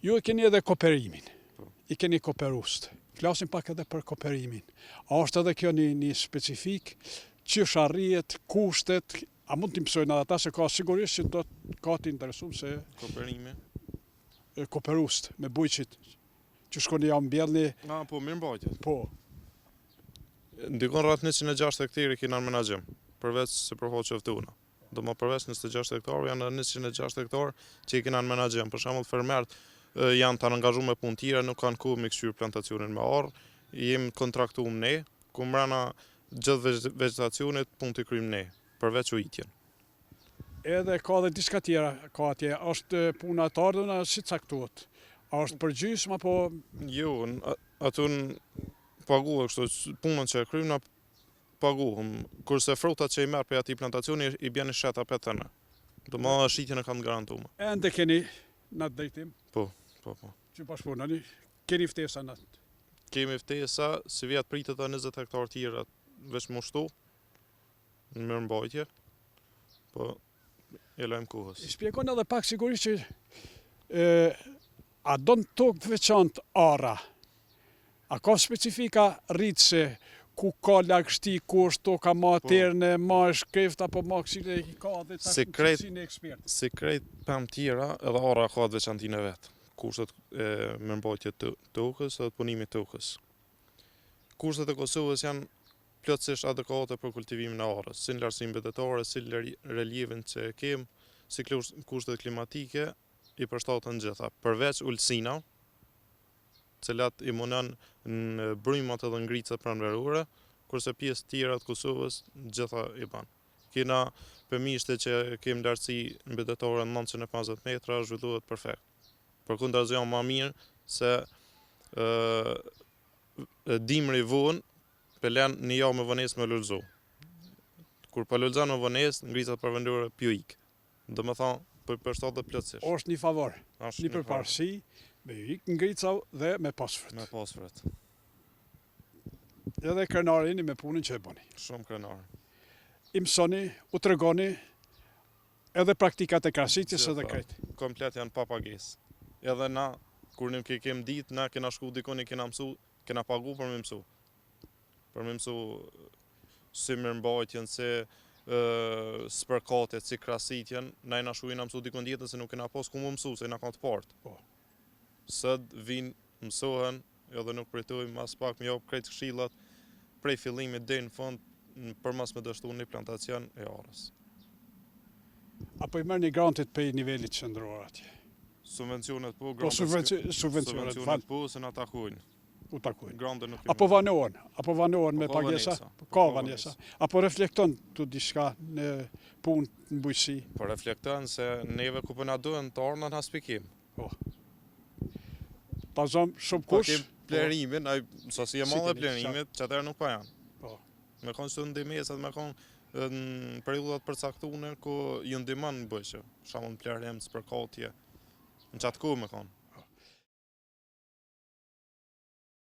Ju e keni edhe kooperimin. I keni kooperust. Flasim pak edhe për kooperimin. A është edhe kjo një specifik, çish arrihet, kushtet, a mund t'i mësojnë edhe ata se ka sigurisht që do ka të interesuar se Kooperimi. Kooperust me bujqit që shkoni ja mbjellni. Po mirëmbajtje. Po. Ndikon rreth 106 hektarë kena në menaxhim, përveç se përhoqë ftuna. Do më përveç 26 hektarë janë 106 hektarë që i kena në menaxhim. Për shembull fermerët janë të angazhuar me punë tjera, nuk kanë kohë me kthyer plantacionin me orë. Jemi kontraktuar ne, ku mbrana gjithë vegetacionit punë të kryjmë ne, përveç ujitjen. Edhe ka dhe diçka tjera, ka atje, është puna e tardhuna si caktohet? A është përgjysmë apo Jo, atun paguhet kështu punën që e kryjmë na paguhem, kurse frutat që i merr prej atij plantacioni i bjen në sheta petëna. Domethënë shitjen e kanë garantuar. Ende keni në atë drejtim? Po. Që bashkëpunoni? Keni ftesa në atë? Kemi ftesa, si vjet pritet edhe 20 hektarë tjera veç më shtu, në mirëmbajtje, po e lajm kohës. I shpjegon edhe pak sigurisht që a don tokë të veçantë ara? A ka specifika rritëse ku ka lagështi, ku është toka ma terne, ma shkreft, apo ma kësile i ka dhe ta shkëtësin e ekspertë? Sekret pëm tjera edhe ara ka të veçantinë e vetë. Kushtet e mirëmbajtje të tokës edhe punimit të tokës. Kushtet e Kosovës janë plotësisht adekuate për kultivimin e arës, si në lartësinë betetare, si relievin që kemë, si kushtet klimatike i përshtaten gjitha, përveç ulësina, cilat i munon në brymat edhe ngricat pranverore, kurse pjesë tjera të Kosovës gjitha i ban. Kena pëmishte që kemë lartësi në betetare në 950 metra, zhvillohet perfekt. Përkundazi janë më mirë se dimri vonë pelen një javë me vonesë me lulëzu. Kur pa lulëzan me vonesë, ngricat pranverore pjo ikë. Do me thonë, përshtatet plotësisht. Është një favor, një përparësi, me ikë ngrica dhe me pasfret. Me pasfret. Edhe krenarini me punën që e boni. Shumë krenar. I mësoni, u tregoni, edhe praktikat e krasitjes edhe krejt. Komplet janë pa pagesë. Edhe na, kur ne kemë ditë, na kena shku dikoni, kena mësu, kena pagu për me mësu. Për me mësu si mirëmbajtjen, si spërkatet, si krasitjen, na i na shu i na mësu dikon djetën se nuk kena pas ku mu mësu, se i na kanë të partë. Sët vinë, mësohen, edhe nuk pritojmë mas pak me jopë krejt këshillat, prej fillimit dhe në fund, për mas me dështu një plantacion e arës. Apo i merr një grantit për nivelit qendror atje? Subvencionet po, subvencionet po, se na takojnë. U takojnë. Grande nuk Apo vanohen me pagesa? Ka vanesa. Apo reflekton të diçka në punë në bujqësi? Po reflekton se neve ku po na duhen të ardhna na spikim. Po. Pazom shumë kush. Po plerimin, sasi e madhe plerimit, që atëherë nuk pa janë. Po. Me konë që ndimesat, me konë në periudat përcaktune, ku ju ndimon në bujqë. Shamun plerim, spërkatje, në qatë ku me konë.